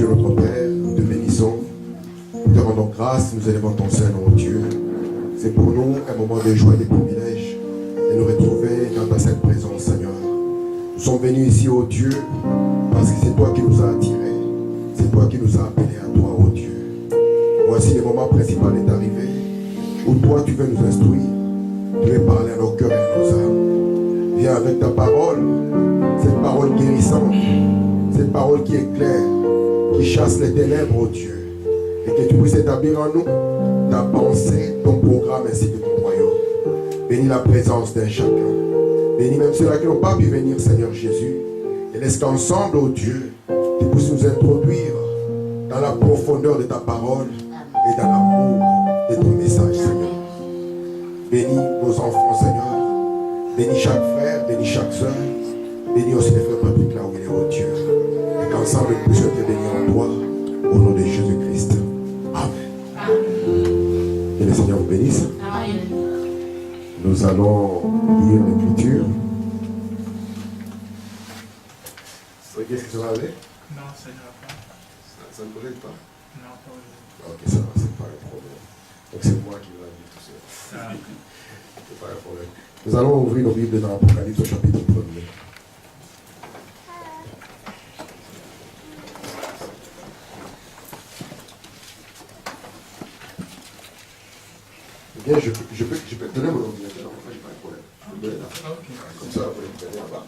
Dieu notre Père, nous te bénissons, nous te rendons grâce, nous élevons ton Saint-Nom, Dieu. C'est pour nous un moment de joie et de privilège de nous retrouver dans ta sainte présence, Seigneur. Nous sommes venus ici, ô Dieu, parce que c'est toi qui nous as attirés, c'est toi qui nous as appelés à toi, ô Dieu. Voici le moment principal est arrivé, où toi tu veux nous instruire, tu veux parler à nos cœurs et à nos âmes. Viens avec ta parole, cette parole guérissante, cette parole qui éclaire, qui chasse les ténèbres, ô Dieu, et que tu puisses établir en nous ta pensée, ton programme ainsi que ton royaume. Bénis la présence d'un chacun. Bénis même ceux-là qui n'ont pas pu venir, Seigneur Jésus. Et laisse qu'ensemble, ô Dieu, tu puisses nous introduire dans la profondeur de ta parole et dans l'amour de ton message, Seigneur. Bénis nos enfants, Seigneur. Bénis chaque frère, bénis chaque soeur. Bénis aussi les frères Patrick là où il est, ô Dieu. Et qu'ensemble, nous puissions te bénir en toi, au nom de Jésus-Christ. Amen. Que le Seigneur vous bénisse. Amen. Nous allons lire l'Écriture. Qu'est-ce que ça va aller? Non, ça ne va pas. Ça ne collègue pas? Non, pas aujourd'hui. Ok, ça va, c'est pas un problème. Donc c'est moi qui vais lire tout seul. Ah. C'est pas un problème. Nous allons ouvrir nos Bibles dans l'Apocalypse au chapitre 1er. Bien, je peux te donner mon ordinateur, en fait, j'ai pas de problème. Je peux te donner là. Okay. Comme ça, vous pouvez me donner là-bas.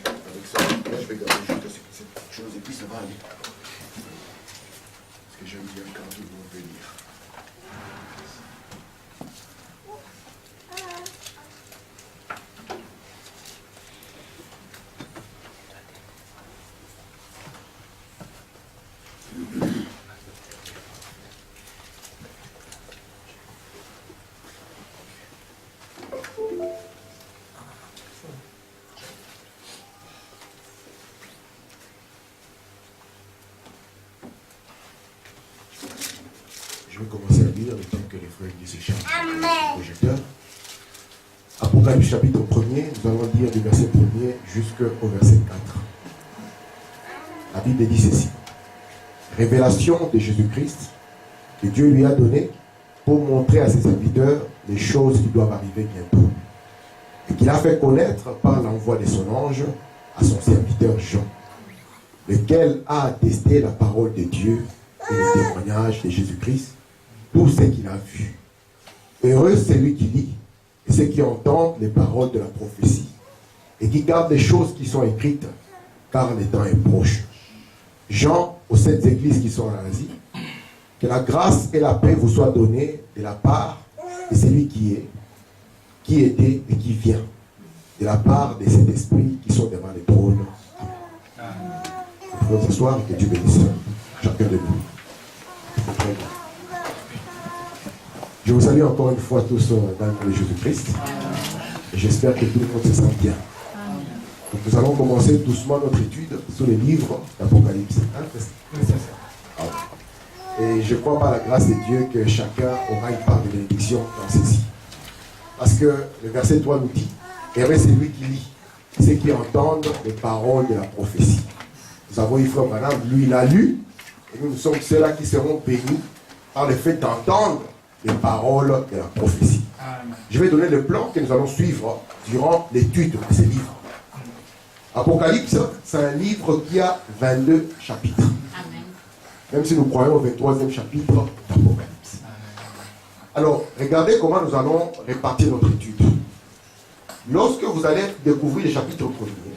Avec ça, là, je vais garder juste cette chose et puis ça va aller. Parce que j'aime bien quand ils vont venir. Je vais commencer à lire le temps que les frères disent échangent le projecteur. Apocalypse chapitre 1er, nous allons lire du verset 1er jusqu'au verset 4. La Bible dit ceci. Révélation de Jésus-Christ que Dieu lui a donnée pour montrer à ses serviteurs les choses qui doivent arriver bientôt. Et qu'il a fait connaître par l'envoi de son ange à son serviteur Jean, lequel a attesté la parole de Dieu et le témoignage de Jésus-Christ, tout ce qu'il a vu. Heureux celui qui lit et ceux qui entendent les paroles de la prophétie et qui gardent les choses qui sont écrites, car le temps est proche. Jean, aux 7 églises qui sont en Asie, que la grâce et la paix vous soient données de la part de celui qui est, qui était et qui vient, de la part de cet esprit qui sont devant le trône. Amen. Nous pouvons s'asseoir et que Dieu bénisse chacun de nous. Je vous salue encore une fois tous dans le nom de Jésus-Christ. Et j'espère que tout le monde se sent bien. Donc nous allons commencer doucement notre étude sur les livres d'Apocalypse. Et je crois par la grâce de Dieu que chacun aura une part de bénédiction dans ceci. Parce que le verset 3 nous dit, heureux c'est lui qui lit, ceux qui entendent les paroles de la prophétie. Nous avons eu frère Branham, lui il a lu, et nous sommes ceux-là qui seront bénis par le fait d'entendre les paroles de la prophétie. Amen. Je vais donner le plan que nous allons suivre durant l'étude de ces livres. Apocalypse, c'est un livre qui a 22 chapitres. Amen. Même si nous croyons au 23e chapitre d'Apocalypse. Alors, regardez comment nous allons répartir notre étude. Lorsque vous allez découvrir le chapitre 1er,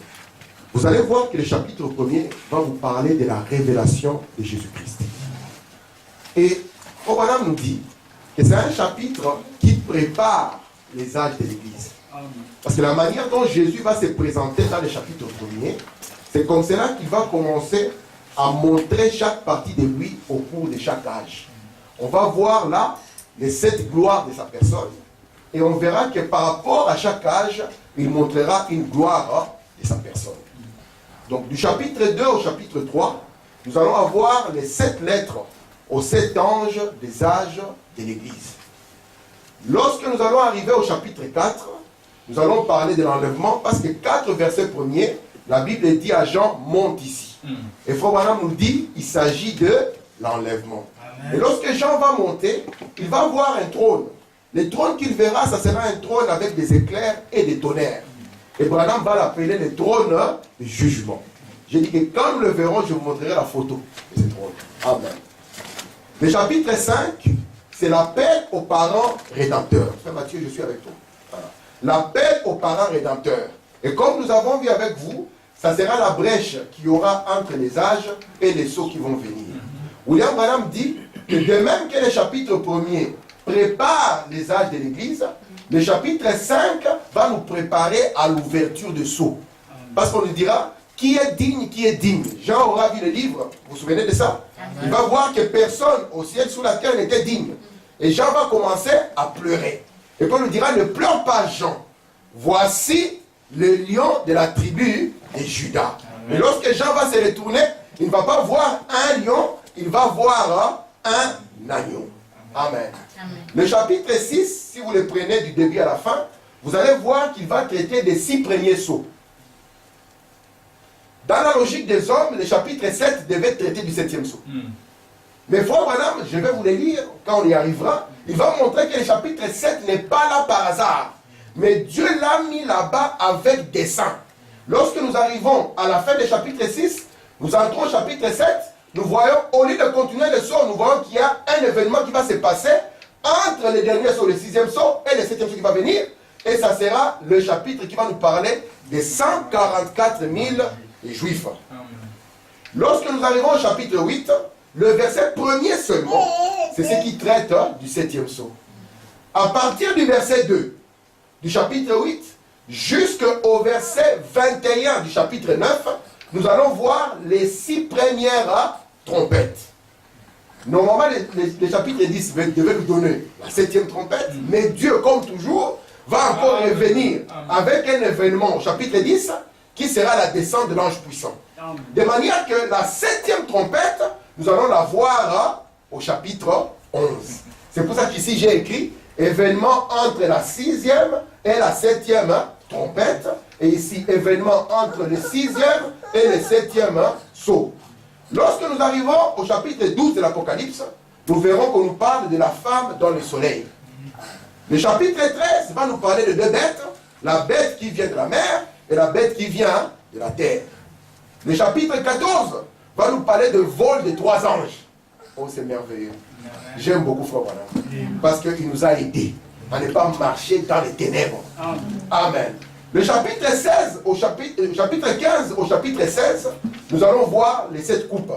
vous allez voir que le chapitre 1er va vous parler de la révélation de Jésus-Christ. Et Obanam nous dit que c'est un chapitre qui prépare les âges de l'Église. Parce que la manière dont Jésus va se présenter dans le chapitre 1er, c'est comme cela qu'il va commencer à montrer chaque partie de lui au cours de chaque âge. On va voir là les 7 gloires de sa personne et on verra que par rapport à chaque âge, il montrera une gloire de sa personne. Donc du chapitre 2 au chapitre 3, nous allons avoir les 7 lettres aux 7 anges des âges de l'Église. Lorsque nous allons arriver au chapitre 4, nous allons parler de l'enlèvement parce que 4 versets premiers la Bible dit à Jean, monte ici. Et Frère Branham nous dit, il s'agit de l'enlèvement. Et lorsque Jean va monter, il va voir un trône. Le trône qu'il verra, ça sera un trône avec des éclairs et des tonnerres. Et Branham va l'appeler le trône du jugement. J'ai dit que quand nous le verrons, je vous montrerai la photo de ce trône. Amen. Le chapitre 5, c'est l'appel aux parents rédempteurs. Frère Mathieu, je suis avec toi. Voilà. L'appel aux parents rédempteurs. Et comme nous avons vu avec vous, ça sera la brèche qu'il y aura entre les âges et les sauts qui vont venir. William Branham dit que de même que le chapitre 1er prépare les âges de l'Église, le chapitre 5 va nous préparer à l'ouverture de sceaux. Parce qu'on nous dira, qui est digne, qui est digne. Jean aura vu le livre, vous vous souvenez de ça? Il va voir que personne au ciel sous la terre n'était digne. Et Jean va commencer à pleurer. Et puis on nous dira, ne pleure pas Jean. Voici le lion de la tribu de Judas. Et lorsque Jean va se retourner, il ne va pas voir un lion, il va voir un agneau. Amen. Le chapitre 6, si vous le prenez du début à la fin, vous allez voir qu'il va traiter des 6 premiers sceaux. Dans la logique des hommes, le chapitre 7 devait traiter du 7e sceau. Mais Frère Branham, je vais vous le lire quand on y arrivera, il va montrer que le chapitre 7 n'est pas là par hasard. Mais Dieu l'a mis là-bas avec dessein. Lorsque nous arrivons à la fin du chapitre 6, nous entrons au chapitre 7, nous voyons, au lieu de continuer le saut, nous voyons qu'il y a un événement qui va se passer entre le dernier saut, le 6e saut, et le 7e saut qui va venir. Et ça sera le chapitre qui va nous parler des 144 000 Juifs. Lorsque nous arrivons au chapitre 8, le verset 1er seulement, c'est ce qui traite du 7e saut. À partir du verset 2, du chapitre 8, jusqu'au verset 21 du chapitre 9, nous allons voir les 6 premières trompettes. Normalement, les chapitres 10 devaient nous donner la 7e trompette, mais Dieu, comme toujours, va encore revenir avec un événement au chapitre 10 qui sera la descente de l'ange puissant. De manière que la 7e trompette, nous allons la voir au chapitre 11. C'est pour ça qu'ici j'ai écrit événement entre la 6e et la 7e trompette. Et ici, événement entre le 6e et le 7e saut. Lorsque nous arrivons au chapitre 12 de l'Apocalypse, nous verrons qu'on nous parle de la femme dans le soleil. Le chapitre 13 va nous parler de 2 bêtes, la bête qui vient de la mer et la bête qui vient de la terre. Le chapitre 14 va nous parler de vol de 3 anges. Oh, c'est merveilleux. J'aime beaucoup Frère Branham parce qu'il nous a aidés à ne pas marcher dans les ténèbres. Amen. Le chapitre 16 au chapitre 15 au chapitre 16, nous allons voir les 7 coupes.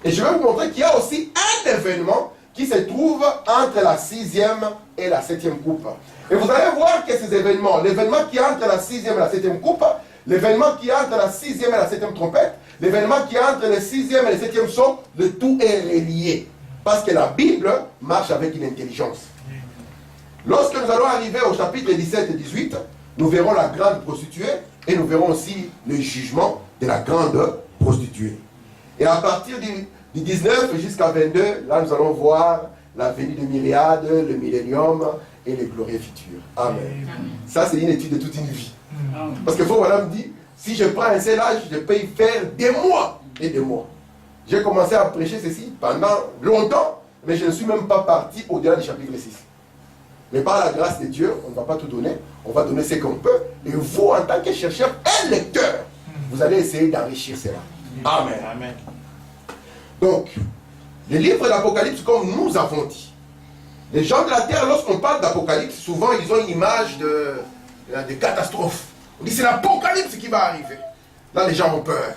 Et je vais vous montrer qu'il y a aussi un événement qui se trouve entre la 6e et la 7e coupe. Et vous allez voir que ces événements, l'événement qui est entre la 6e et la 7e coupe, l'événement qui est entre la 6e et la 7e trompette, l'événement qui est entre le 6e et le 7e saut, le tout est relié. Parce que la Bible marche avec une intelligence. Lorsque nous allons arriver au chapitre 17 et 18, nous verrons la grande prostituée et nous verrons aussi le jugement de la grande prostituée. Et à partir du 19 jusqu'à 22, là nous allons voir la venue de Myriade, le millénium et les glorieux futurs. Amen. Ça c'est une étude de toute une vie. Parce que Frère me dit, si je prends un seul âge, je peux y faire des mois et des mois. J'ai commencé à prêcher ceci pendant longtemps, mais je ne suis même pas parti au-delà du chapitre 6. Mais par la grâce de Dieu, on ne va pas tout donner, on va donner ce qu'on peut. Et vous, en tant que chercheur et lecteur, vous allez essayer d'enrichir cela. Amen. Amen. Donc, les livres d'Apocalypse, comme nous avons dit, les gens de la terre, lorsqu'on parle d'Apocalypse, souvent ils ont une image de catastrophe. On dit c'est l'Apocalypse qui va arriver. Là, les gens ont peur.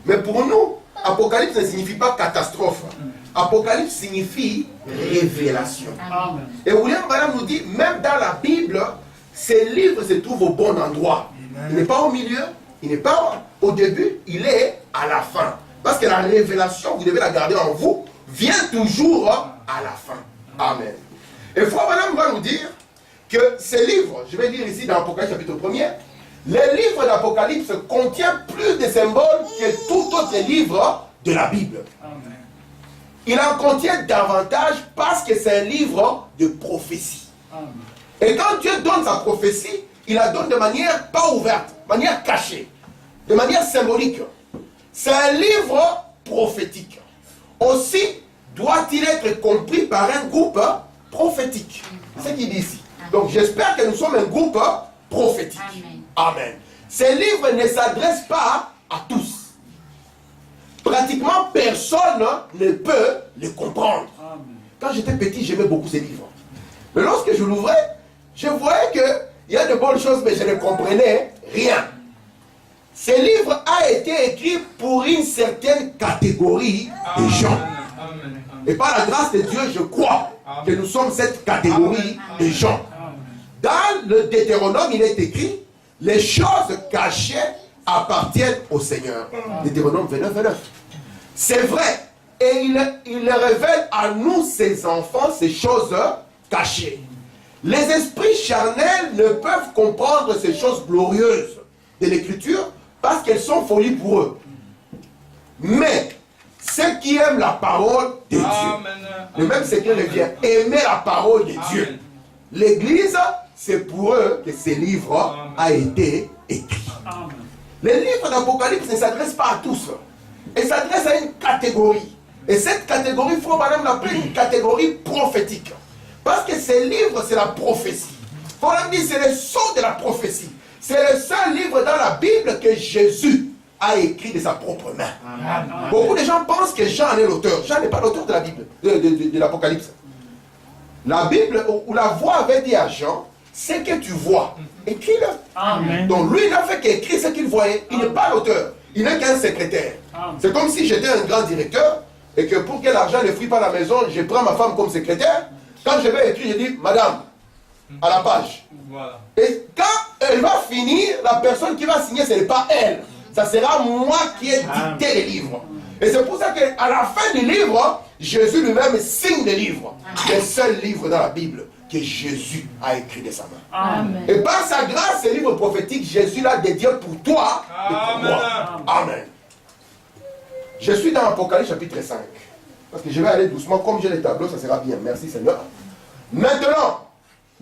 Mais pour nous, Apocalypse ne signifie pas catastrophe. Apocalypse signifie révélation. Amen. Et William Branham nous dit, même dans la Bible, ces livres se trouvent au bon endroit. Amen. Il n'est pas au milieu, il n'est pas au début, il est à la fin. Parce que la révélation, vous devez la garder en vous, vient toujours à la fin. Amen. Et Frère Branham va nous dire que ces livres, je vais lire ici dans Apocalypse chapitre 1er, les livres d'Apocalypse contiennent plus de symboles que tout autre livre de la Bible. Amen. Il en contient davantage parce que c'est un livre de prophétie. Amen. Et quand Dieu donne sa prophétie, il la donne de manière pas ouverte, de manière cachée. de manière symbolique. C'est un livre prophétique. Aussi, doit-il être compris par un groupe prophétique. C'est ce qu'il dit ici. Donc j'espère que nous sommes un groupe prophétique. Amen. Ces livres ne s'adressent pas à tous. Pratiquement personne ne peut les comprendre. Quand j'étais petit, j'aimais beaucoup ces livres. Mais lorsque je l'ouvrais, je voyais qu'il y a de bonnes choses, mais je ne comprenais rien. Ce livre a été écrit pour une certaine catégorie de gens. Et par la grâce de Dieu, je crois que nous sommes cette catégorie de gens. Dans le Deutéronome, il est écrit, les choses cachées appartiennent au Seigneur. Deutéronome 29. C'est vrai. Et il révèle à nous, ses enfants, ces choses cachées. Les esprits charnels ne peuvent comprendre ces choses glorieuses de l'Écriture parce qu'elles sont folies pour eux. Mais ceux qui aiment la parole de Dieu, le même secret revient, aimer la parole de Dieu. L'Église, c'est pour eux que ce livre a été écrit. Les livres d'Apocalypse ne s'adressent pas à tous. Ils s'adressent à une catégorie. Et cette catégorie, il faut madame l'appeler une catégorie prophétique. Parce que ces livres, c'est la prophétie. Il faut leur dire, c'est le sceau de la prophétie. C'est le seul livre dans la Bible que Jésus a écrit de sa propre main. Amen. Beaucoup de gens pensent que Jean est l'auteur. Jean n'est pas l'auteur de la Bible, de l'Apocalypse. La Bible, où la voix avait dit à Jean, c'est que tu vois, écris-le. Donc lui, il n'a fait qu'écrire ce qu'il voyait. Il n'est pas l'auteur. Il n'est qu'un secrétaire. C'est comme si j'étais un grand directeur et que pour que l'argent ne fuit pas à la maison, je prends ma femme comme secrétaire. Quand je vais écrire, je dis, madame, à la page. Voilà. Et quand elle va finir, la personne qui va signer, ce n'est pas elle. Ça sera moi qui ai dicté les livres. Et c'est pour ça qu'à la fin du livre, Jésus lui-même signe les livres. Le seul livre dans la Bible que Jésus a écrit de sa main. Amen. Et par sa grâce, ce livre prophétique, Jésus l'a dédié pour toi et pour moi. Amen. Je suis dans Apocalypse chapitre 5. Parce que je vais aller doucement. Comme j'ai les tableaux, ça sera bien. Merci Seigneur. Maintenant,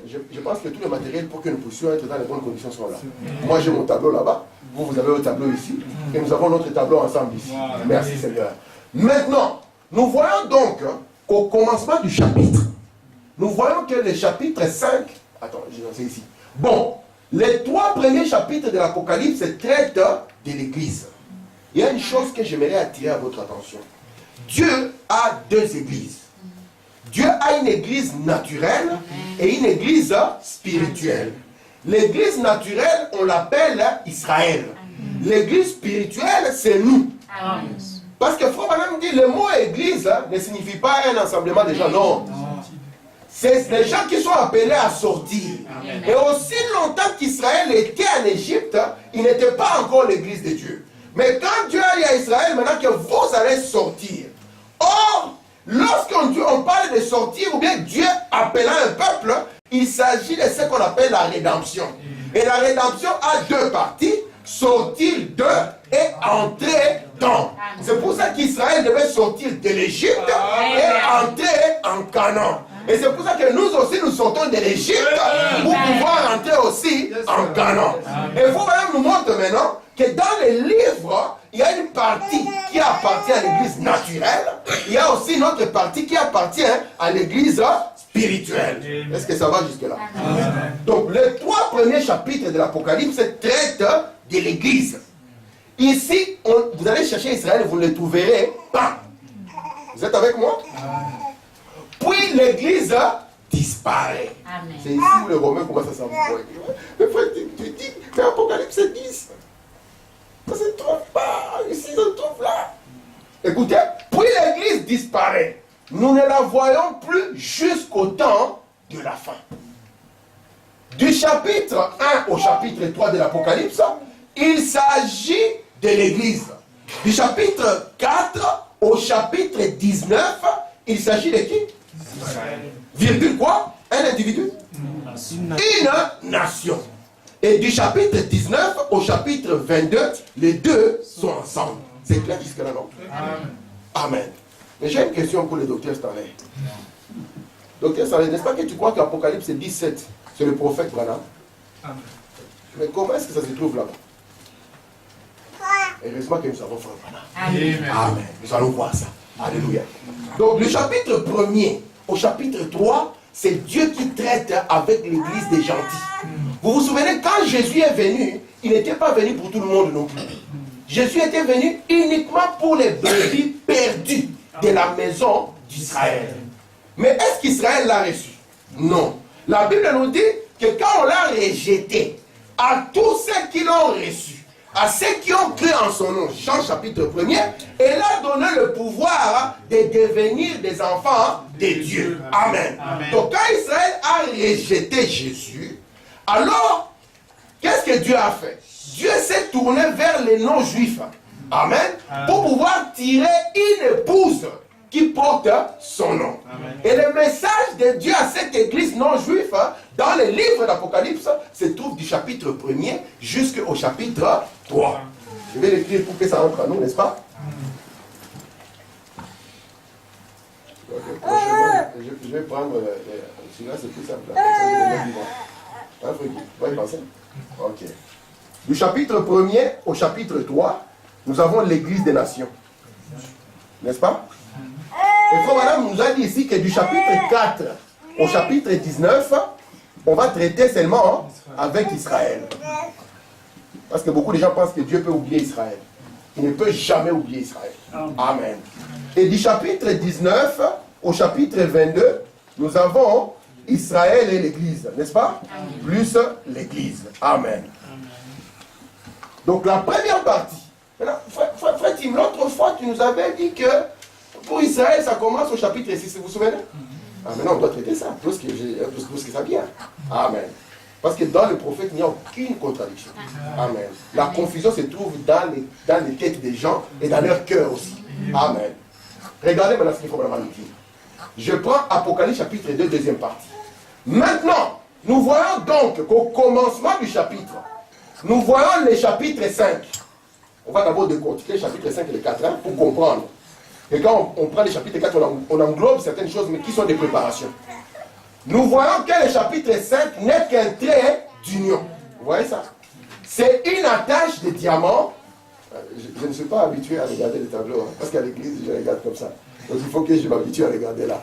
je pense que tout le matériel pour que nous puissions être dans les bonnes conditions sont là. Moi j'ai mon tableau là-bas. Vous avez votre tableau ici. Et nous avons notre tableau ensemble ici. Merci Seigneur. Maintenant, nous voyons donc qu'au commencement du chapitre, nous voyons que le chapitre 5... Attends, c'est ici. Bon, les 3 premiers chapitres de l'Apocalypse traitent de l'Église. Il y a une chose que j'aimerais attirer à votre attention. Dieu a 2 églises. Dieu a une église naturelle et une église spirituelle. L'église naturelle, on l'appelle Israël. L'église spirituelle, c'est nous. Parce que Frère Branham dit, le mot église ne signifie pas un assemblement de gens, non. C'est les gens qui sont appelés à sortir. Et aussi longtemps qu'Israël était en Égypte, il n'était pas encore l'église de Dieu. Mais quand Dieu a dit à Israël, maintenant que vous allez sortir. Or, lorsqu'on parle de sortir, ou bien Dieu appelant un peuple, il s'agit de ce qu'on appelle la rédemption. Et la rédemption a 2 parties, sortir de et entrer dans. C'est pour ça qu'Israël devait sortir de l'Égypte et entrer en Canaan. Et c'est pour ça que nous aussi nous sortons de l'Égypte pour pouvoir entrer aussi en Canaan. Et il faut même nous montrer maintenant que dans les livres, il y a une partie qui appartient à l'église naturelle. Il y a aussi une autre partie qui appartient à l'église spirituelle. Est-ce que ça va jusque-là? Donc, les 3 premiers chapitres de l'Apocalypse traitent de l'église. Ici, vous allez chercher Israël, vous ne le trouverez pas. Vous êtes avec moi? Puis l'église disparaît. C'est ici où les Romains commencent à s'embrouiller. Mais frère, tu dis, mais Apocalypse 10. Ça se trouve pas, ici ça se trouve là. Écoutez, puis l'église disparaît. Nous ne la voyons plus jusqu'au temps de la fin. Du chapitre 1 au chapitre 3 de l'Apocalypse, il s'agit de l'église. Du chapitre 4 au chapitre 19, il s'agit de qui? Virgule quoi? Un individu? Une nation. Et du chapitre 19 au chapitre 22, les 2 sont ensemble. C'est clair jusque-là, non? Amen. Mais j'ai une question pour le docteur Stanley. Docteur Stanley, n'est-ce pas que tu crois qu'Apocalypse 17, c'est le prophète Branham? Mais comment est-ce que ça se trouve là-bas? Heureusement que nous avons Frère Branham. Amen. Amen. Nous allons voir ça. Alléluia. Donc le chapitre 1er au chapitre 3, c'est Dieu qui traite avec l'église des gentils. Vous vous souvenez, quand Jésus est venu, il n'était pas venu pour tout le monde non plus. Jésus était venu uniquement pour les brebis perdus de la maison d'Israël. Mais est-ce qu'Israël l'a reçu? Non. La Bible nous dit que quand on l'a rejeté, à tous ceux qui l'ont reçu, à ceux qui ont cru en son nom, Jean chapitre 1er, elle a donné le pouvoir de devenir des enfants de Dieu. Amen. Amen. Donc quand Israël a rejeté Jésus, alors, qu'est-ce que Dieu a fait? Dieu s'est tourné vers les non-juifs. Amen. Pour pouvoir tirer une épouse qui porte son nom. Amen. Et le message de Dieu à cette église non-juive, dans les livres d'Apocalypse, se trouve du chapitre 1er jusqu'au chapitre 3. Je vais l'écrire pour que ça entre à nous, n'est-ce pas? Prochainement, je vais prendre celui-là, c'est plus simple. Hein, Frédéric, vous y penser? Ok. Du chapitre 1er au chapitre 3, nous avons l'église des nations. N'est-ce pas? Et frère madame nous a dit ici que du chapitre 4 au chapitre 19, on va traiter seulement avec Israël. Parce que beaucoup de gens pensent que Dieu peut oublier Israël. Il ne peut jamais oublier Israël. Amen. Et du chapitre 19 au chapitre 22, nous avons Israël et l'église, n'est-ce pas? Plus l'église. Amen. Donc la première partie. Maintenant, frère Tim, l'autre fois, tu nous avais dit que pour Israël, ça commence au chapitre 6, vous vous souvenez? Ah, maintenant, on doit traiter ça, plus que ça vient. Amen. Parce que dans le prophète, il n'y a aucune contradiction. Amen. La confusion se trouve dans les têtes des gens et dans leur cœur aussi. Amen. Regardez maintenant ce qu'il faut vraiment nous dire. Je prends Apocalypse chapitre 2, deuxième partie. Maintenant, nous voyons donc qu'au commencement du chapitre, nous voyons le chapitre 5. On va d'abord décortiquer le chapitre 5 et le 4 pour comprendre. Et quand on prend le chapitre 4, on englobe certaines choses, mais qui sont des préparations. Nous voyons que le chapitre 5 n'est qu'un trait d'union. Vous voyez ça? C'est une attache de diamants. Je ne suis pas habitué à regarder les tableaux, parce qu'à l'église, je regarde comme ça. Donc il faut que je m'habitue à regarder là.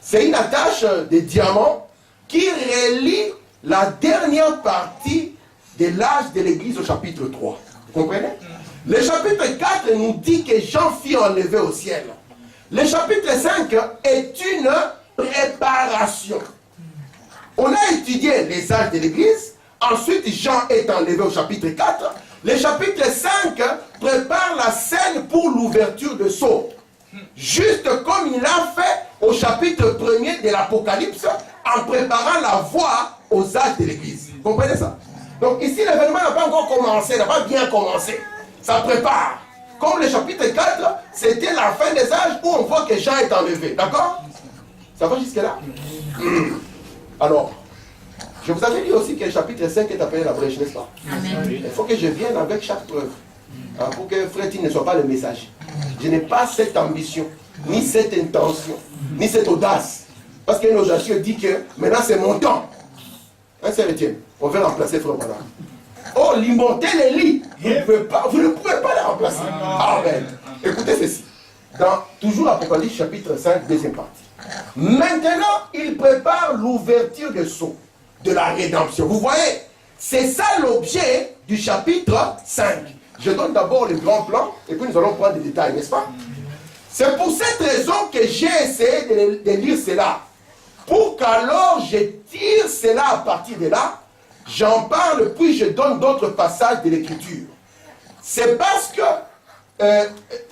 C'est une attache de diamants qui relie la dernière partie de l'âge de l'église au chapitre 3. Vous comprenez? Le chapitre 4 nous dit que Jean fut enlevé au ciel. Le chapitre 5 est une préparation. On a étudié les âges de l'église. Ensuite, Jean est enlevé au chapitre 4. Le chapitre 5 prépare la scène pour l'ouverture de sceaux. Juste comme il l'a fait au chapitre 1er de l'Apocalypse en préparant la voie aux âges de l'église. Vous comprenez ça? Donc ici, l'événement n'a pas encore commencé, n'a pas bien commencé. Ça prépare. Comme le chapitre 4, c'était la fin des âges où on voit que Jean est enlevé. D'accord? Ça va jusque-là? Alors, je vous avais dit aussi que le chapitre 5 est appelé la brèche, n'est-ce pas? Amen. Il faut que je vienne avec chaque preuve. Pour que frère Tim ne soit pas le messager. Je n'ai pas cette ambition, ni cette intention, ni cette audace. Parce qu'un audacieux dit que maintenant c'est mon temps. Hein, c'est Étienne, on veut remplacer frère Branham. Oh, l'immortel Élie, vous ne pouvez pas le remplacer. Amen. Écoutez ceci. Dans toujours Apocalypse chapitre 5, deuxième partie. Maintenant, il prépare l'ouverture des sceaux de la rédemption. Vous voyez, c'est ça l'objet du chapitre 5. Je donne d'abord le grand plan et puis nous allons prendre des détails, n'est-ce pas? C'est pour cette raison que j'ai essayé de lire cela. Pour qu'alors je tire cela à partir de là, j'en parle puis je donne d'autres passages de l'écriture. C'est parce que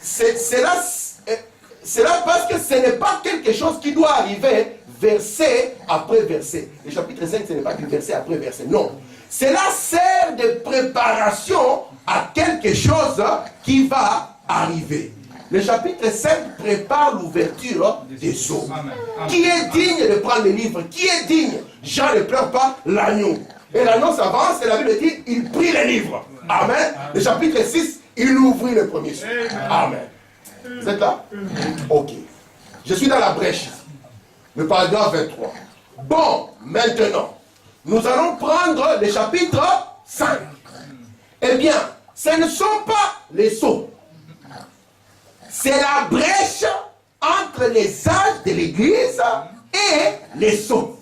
c'est là parce que ce n'est pas quelque chose qui doit arriver verset après verset. Le chapitre 5, ce n'est pas que verset après verset, non. Cela sert de préparation à quelque chose qui va arriver. Le chapitre 5 prépare l'ouverture des sceaux. Qui est digne de prendre le livre? Qui est digne? Jean ne pleure pas l'agneau. Et l'agneau s'avance et la Bible dit, il prit le livre. Amen. Le chapitre 6, il ouvrit le premier sceau. Amen. Vous êtes là? Ok. Je suis dans la brèche. Le paragraphe 23. Bon, maintenant, nous allons prendre le chapitre 5. Eh bien, ce ne sont pas les sceaux. C'est la brèche entre les âges de l'Église et les sceaux.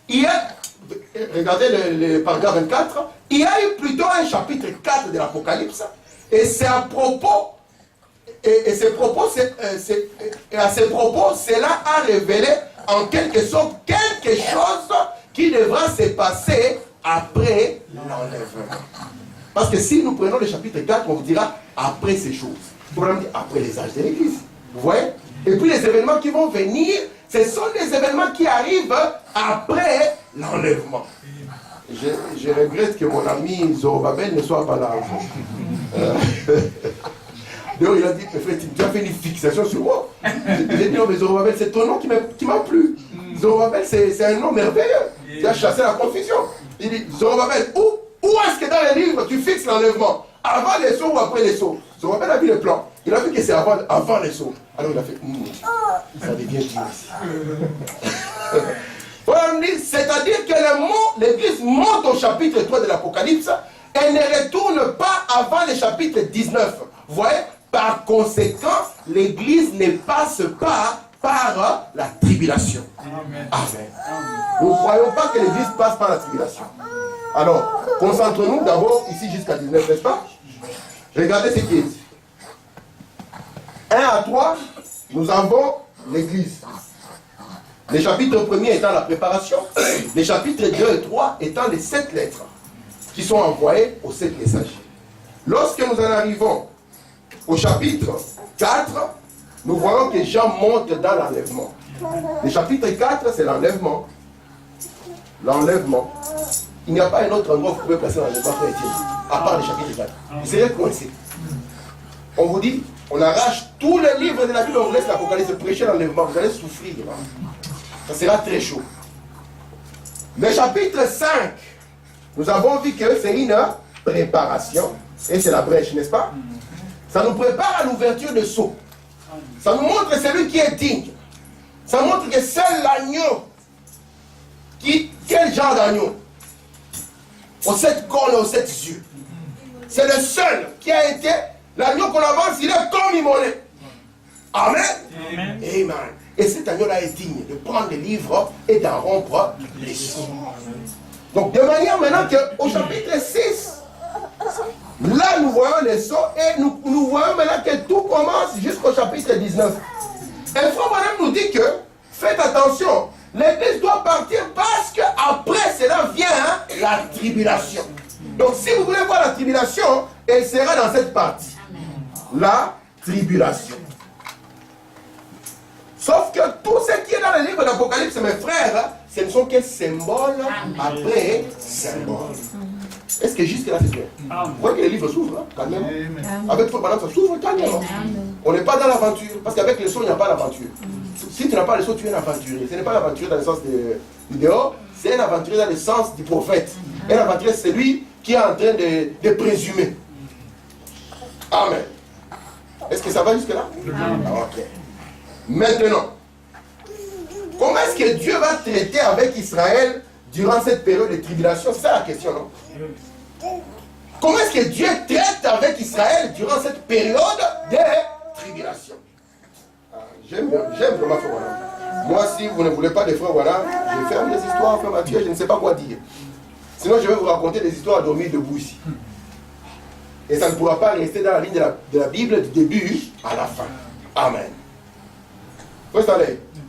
Il y a, regardez le paragraphe 24, il y a eu plutôt un chapitre 4 de l'Apocalypse, et c'est à propos, à ces propos, cela a révélé en quelque sorte quelque chose qui devra se passer après l'enlèvement. Parce que si nous prenons le chapitre 4, on vous dira après ces choses. On va dire après les âges de l'Église. Vous voyez? Et puis les événements qui vont venir, ce sont des événements qui arrivent après l'enlèvement. Je regrette que mon ami Zorobabel ne soit pas là. Donc il a dit, tu as fait une fixation sur moi. J'ai dit, non mais Zorobabel, c'est ton nom qui m'a plu. Zorobabel, c'est un nom merveilleux. Tu as chassé la confusion. Il dit, Zorobabel, où est-ce que dans les livres tu fixes l'enlèvement? Avant les sceaux ou après les sceaux? Zorobabel a vu le plan. Il a vu que c'est avant les sceaux. Alors il a fait, ça devient dur ici. C'est-à-dire que l'Église monte au chapitre 3 de l'Apocalypse et ne retourne pas avant le chapitre 19. Vous voyez? Par conséquent, l'Église ne passe pas par la tribulation. Amen. Nous ne croyons pas que l'Église passe par la tribulation. Alors, concentrons-nous d'abord ici jusqu'à 19, n'est-ce pas? Regardez ce qui est dit. 1 à 3, nous avons l'Église. Les chapitres 1er étant la préparation, les chapitres 2 et 3 étant les 7 lettres qui sont envoyées aux 7 messagers. Lorsque nous en arrivons au chapitre 4, nous voyons que Jean monte dans l'enlèvement. Le chapitre 4, c'est l'enlèvement. L'enlèvement. Il n'y a pas un autre endroit où vous pouvez placer l'enlèvement pour Étienne, à part le chapitre 4. Vous serez coincé. On vous dit, on arrache tous les livres de la Bible, on vous laisse l'Apocalypse, prêcher l'enlèvement, vous allez souffrir. Ça sera très chaud. Le chapitre 5, nous avons vu que c'est une préparation, et c'est la brèche, n'est-ce pas? Ça nous prépare à l'ouverture de sceaux. Ça nous montre celui qui est digne. Ça montre que seul l'agneau, quel genre d'agneau? Aux 7 cornes et aux 7 yeux. C'est le seul qui a été, l'agneau qu'on avance, il est comme immolé. Amen. Amen. Amen. Et cet agneau-là est digne de prendre les livres et d'en rompre les sceaux. Donc, de manière maintenant qu'au chapitre 6, là nous voyons les sceaux et nous voyons maintenant que tout commence jusqu'au chapitre 19. Et Frère Branham nous dit que, faites attention, l'Église doit partir parce qu'après cela vient la tribulation. Donc, si vous voulez voir la tribulation, elle sera dans cette partie. La tribulation. Sauf que tout ce qui est dans le livre d'Apocalypse, mes frères, ce ne sont que symboles après symboles. Est-ce que jusque là c'est clair? Vous voyez que les livres s'ouvrent, quand même. Avec Frère Branham, ça s'ouvre calmement. On n'est pas dans l'aventure, parce qu'avec le son, il n'y a pas d'aventure. Si tu n'as pas le son, tu es un aventurier. Ce n'est pas l'aventurier dans le sens du dehors, c'est un aventurier dans le sens du prophète. Un aventurier, c'est lui qui est en train de présumer. Amen. Est-ce que ça va jusque là? Ok. Maintenant, comment est-ce que Dieu va traiter avec Israël durant cette période de tribulation? C'est ça la question, non? Comment est-ce que Dieu traite avec Israël durant cette période de tribulation? J'aime vraiment Frère Branham. Moi, si vous ne voulez pas de Frère Branham, je ferme les histoires, Frère Mathieu, je ne sais pas quoi dire. Sinon, je vais vous raconter des histoires à dormir debout ici. Et ça ne pourra pas rester dans la ligne de la Bible du début à la fin. Amen. Il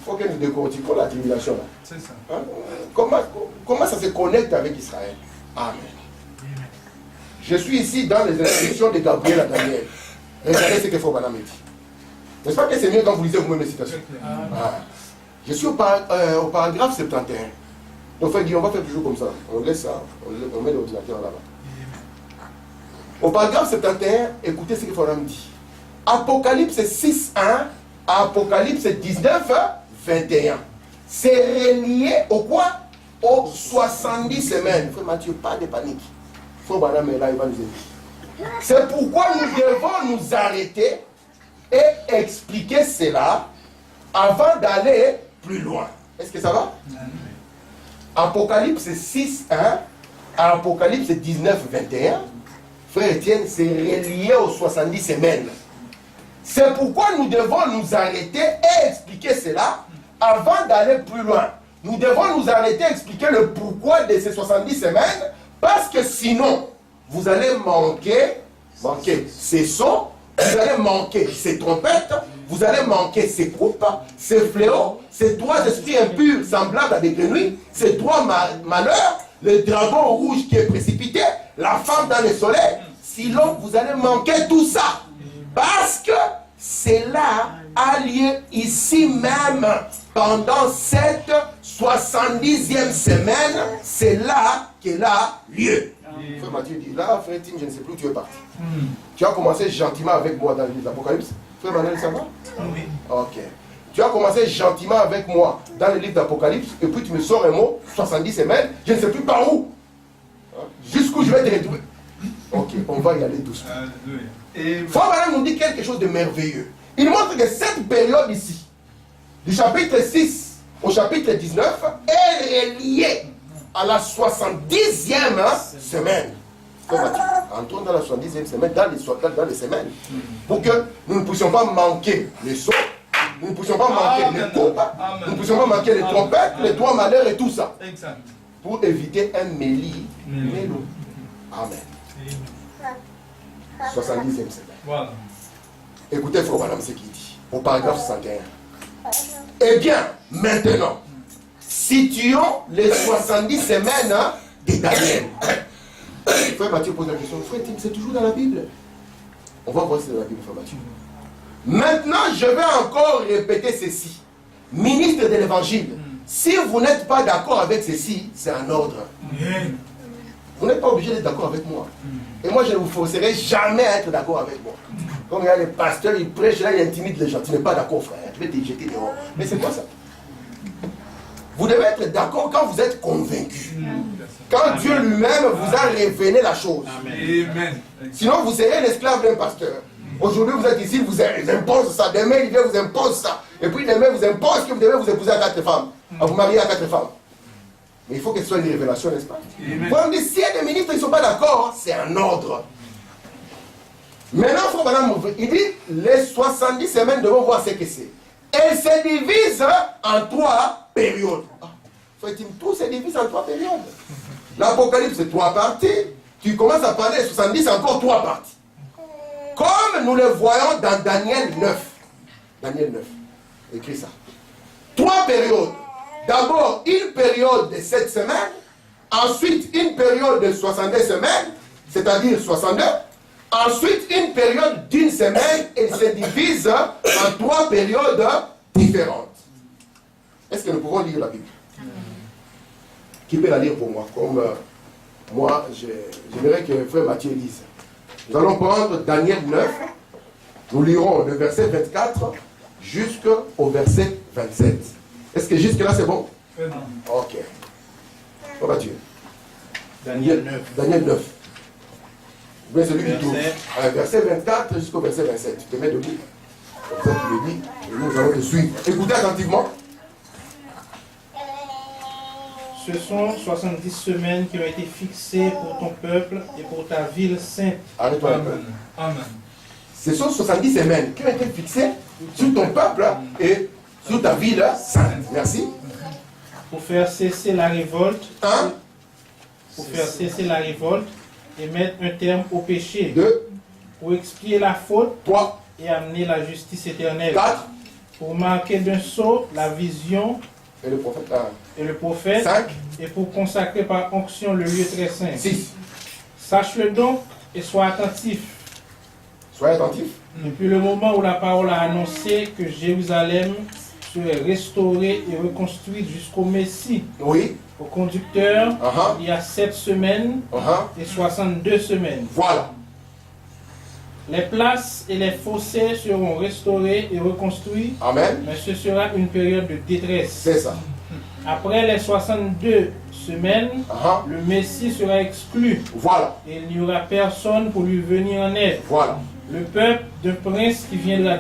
faut que nous décortiquons la tribulation là. C'est ça. Hein? Comment ça se connecte avec Israël? Amen. Je suis ici dans les instructions de Gabriel à Daniel. Regardez ce que Frère Branham dit. N'est-ce pas que c'est mieux quand vous lisez vous-même les citations? Je suis au paragraphe 71. Donc Frère Guillaume, on va faire toujours comme ça. On laisse ça, on met l'ordinateur là-bas. Au paragraphe 71, écoutez ce que Frère Branham dit. Apocalypse 6.1 à Apocalypse 19.21. C'est relié au quoi? Aux 70 semaines. Frère Mathieu, pas de panique. Frère Branham est là, il va nous aider. C'est pourquoi nous devons nous arrêter et expliquer cela avant d'aller plus loin. Est-ce que ça va? Apocalypse 6.1 à Apocalypse 19.21. frère Étienne, c'est relié aux 70 semaines. C'est pourquoi nous devons nous arrêter et expliquer cela avant d'aller plus loin. Nous devons nous arrêter et expliquer le pourquoi de ces 70 semaines, parce que sinon, vous allez manquer ces sons, vous allez manquer ces trompettes, vous allez manquer ces coupes, ces fléaux, ces trois esprits impurs semblables à des grenouilles, ces trois malheurs, le dragon rouge qui est précipité, la femme dans le soleil. Sinon, vous allez manquer tout ça. Parce que cela a lieu ici même, pendant cette 70e semaine, c'est là qu'elle a lieu. Frère Mathieu dit, là, frère Tim, je ne sais plus où tu es parti. Tu as commencé gentiment avec moi dans l'Apocalypse. Frère Manuel, ça va? Oui. Ok. Tu as commencé gentiment avec moi dans le livre d'Apocalypse, et puis tu me sors un mot, 70 semaines, je ne sais plus par où. Jusqu'où je vais te retrouver. Ok, on va y aller doucement. Frère Manuel nous dit quelque chose de merveilleux. Il montre que cette période ici, du chapitre 6 au chapitre 19, elle est liée à la 70e semaine. Entrons dans la 70e semaine, dans les semaines, pour que nous ne puissions pas manquer les sons, nous ne puissions pas manquer les coupes, nous ne puissions pas manquer les trompettes, les trois malheurs et tout ça. Exact. Pour éviter un mélo. Amen. 70e semaine. Voilà. Écoutez, frère madame, ce qu'il dit, au paragraphe 61. Eh bien, maintenant, situons les 70 semaines de Daniel. Frère Mathieu pose la question, frère Tim, c'est toujours dans la Bible. On va voir si c'est dans la Bible, frère Mathieu. Maintenant, je vais encore répéter ceci. Ministre de l'évangile, si vous n'êtes pas d'accord avec ceci, c'est un ordre. Vous n'êtes pas obligé d'être d'accord avec moi. Et moi, je ne vous forcerai jamais à être d'accord avec moi. Comme il y a les pasteurs, ils prêchent là, ils intimident les gens. Tu n'es pas d'accord, frère. Tu vais te jeter dehors. Mais c'est quoi ça? Vous devez être d'accord quand vous êtes convaincu. Quand Dieu lui-même vous a révélé la chose. Amen. Sinon, vous serez l'esclave d'un pasteur. Aujourd'hui, vous êtes ici, vous impose ça. Demain, il vient vous impose ça. Et puis demain, vous impose que vous devez vous épouser à 4 femmes. À vous marier à 4 femmes. Mais il faut que ce soit une révélation, n'est-ce pas? Quand on dit, si les ministres ils ne sont pas d'accord, c'est un ordre. Maintenant, frère madame, il dit, les 70 semaines devons voir ce que c'est. Elles se divisent en 3 périodes. Tout se divise en 3 périodes. L'Apocalypse, c'est 3 parties. Tu commences à parler de 70, c'est encore 3 parties. Comme nous le voyons dans Daniel 9. Daniel 9. Écris ça. 3 périodes. D'abord, une période de 7 semaines. Ensuite, une période de 62 semaines, c'est-à-dire 62. Ensuite, une période d'1 semaine, elle se divise en 3 périodes différentes. Est-ce que nous pouvons lire la Bible? Qui peut la lire pour moi? Comme moi, j'aimerais que frère Mathieu lise. Nous allons prendre Daniel 9. Nous lirons le verset 24 jusqu'au verset 27. Est-ce que jusque-là c'est bon? Ok. Frère Mathieu. Daniel 9. Daniel 9. Mais celui qui trouve. Verset 24 jusqu'au verset 27. Tu te mets debout. Comme ça tu le dis. Et nous allons te suivre. Écoutez attentivement. Ce sont 70 semaines qui ont été fixées pour ton peuple et pour ta ville sainte. Arrête-toi un peu. Amen. Ce sont 70 semaines qui ont été fixées sur ton peuple et sur ta ville sainte. Merci. Pour faire cesser la révolte. Un. Pour faire cesser la révolte et mettre un terme au péché. 2. Pour expier la faute 3. et amener la justice éternelle. 4. Pour marquer d'un sceau la vision Et le prophète. et le prophète. 5. Et pour consacrer par onction le lieu très saint. 6. Sache-le donc et sois attentif. Soyez attentifs. Depuis le moment où la parole a annoncé que Jérusalem serait restaurée et reconstruite jusqu'au Messie, Oui. au conducteur, Uh-huh. il y a 7 semaines Uh-huh. et 62 semaines. Voilà. Les places et les fossés seront restaurés et reconstruits, Amen. mais ce sera une période de détresse. C'est ça. Après les 62 semaines, Uh-huh. le Messie sera exclu Voilà. et il n'y aura personne pour lui venir en aide. Voilà. Le peuple d'un prince qui viendra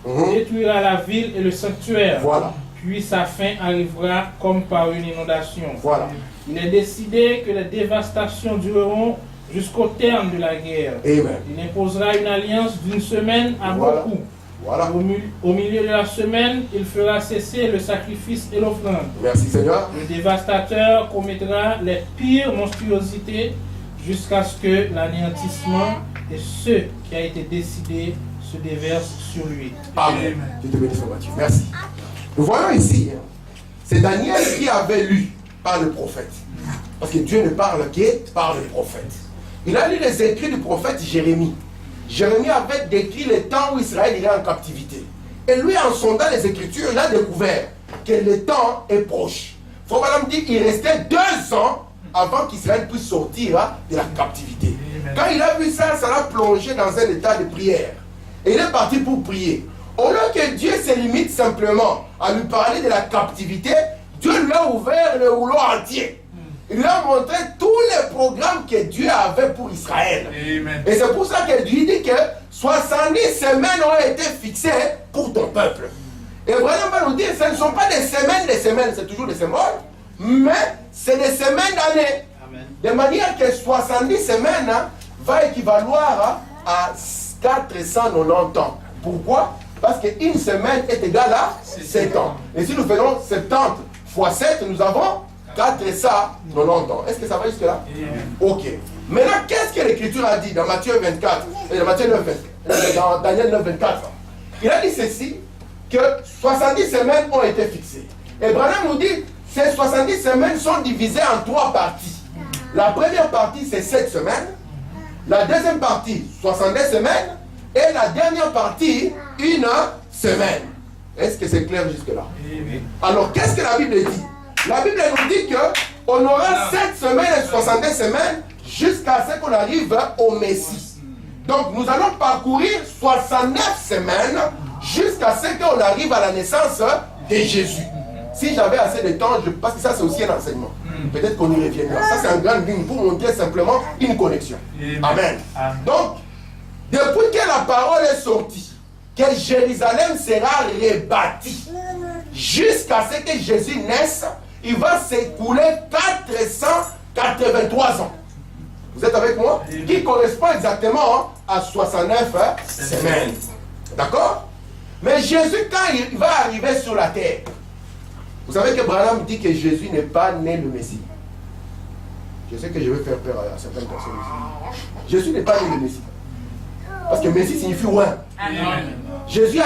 Mhm. détruira la ville et le sanctuaire. Voilà. Puis sa fin arrivera comme par une inondation. Voilà. Il est décidé que les dévastations dureront jusqu'au terme de la guerre. Amen. Il imposera une alliance d'une semaine à Voilà. beaucoup. Voilà. Au milieu de la semaine, il fera cesser le sacrifice et l'offrande. Merci Seigneur. Le dévastateur commettra les pires monstruosités jusqu'à ce que l'anéantissement et ce qui a été décidé se déverse sur lui. Amen. Dieu te bénisse, mon Dieu. Merci. Nous voyons ici, c'est Daniel qui avait lu par le prophète. Parce que Dieu ne parle que par le prophète. Il a lu les écrits du prophète Jérémie. Jérémie avait décrit le temps où Israël irait en captivité. Et lui, en sondant les Écritures, il a découvert que le temps est proche. Frère Branham dit qu'il restait 2 ans avant qu'Israël puisse sortir de la captivité. Quand il a vu ça, ça l'a plongé dans un état de prière. Et il est parti pour prier. Au lieu que Dieu se limite simplement à lui parler de la captivité, Dieu lui a ouvert le rouleau entier. Il lui a montré tous les programmes que Dieu avait pour Israël. Amen. Et c'est pour ça que Dieu dit que 70 semaines ont été fixées pour ton peuple. Et vraiment, on va nous dire, ce ne sont pas des semaines, c'est toujours des symboles, mais c'est des semaines d'années. De manière que 70 semaines va équivaloir à 490 ans. Pourquoi? Parce qu'une semaine est égale à 7 ans. Et si nous faisons 70 fois 7, nous avons 490 ans. Est-ce que ça va jusque-là? Ok. Maintenant, qu'est-ce que l'Écriture a dit dans Matthieu 24, dans Matthieu 9, dans Daniel 9, 24? Il a dit ceci, que 70 semaines ont été fixées. Et Branham nous dit, ces 70 semaines sont divisées en 3 parties. La première partie, c'est 7 semaines. La deuxième partie, 70 semaines. Et la dernière partie, 1 semaine. Est-ce que c'est clair jusque-là? Alors, qu'est-ce que la Bible dit? La Bible nous dit qu'on aura 7 semaines et 70 semaines jusqu'à ce qu'on arrive au Messie. Donc, nous allons parcourir 69 semaines jusqu'à ce qu'on arrive à la naissance de Jésus. Si j'avais assez de temps, parce que ça c'est aussi un enseignement. Peut-être qu'on y reviendra. Ça c'est un grand ligne pour montrer simplement une connexion. Amen. Donc, depuis que la parole est sortie, que Jérusalem sera rebâtie, jusqu'à ce que Jésus naisse, il va s'écouler 483 ans. Vous êtes avec moi? Qui correspond exactement à 69 semaines. D'accord? Mais Jésus, quand il va arriver sur la terre, vous savez que Branham dit que Jésus n'est pas né le Messie. Je sais que je vais faire peur à certaines personnes ici. Jésus n'est pas né le Messie. Parce que Messie signifie oint. Jésus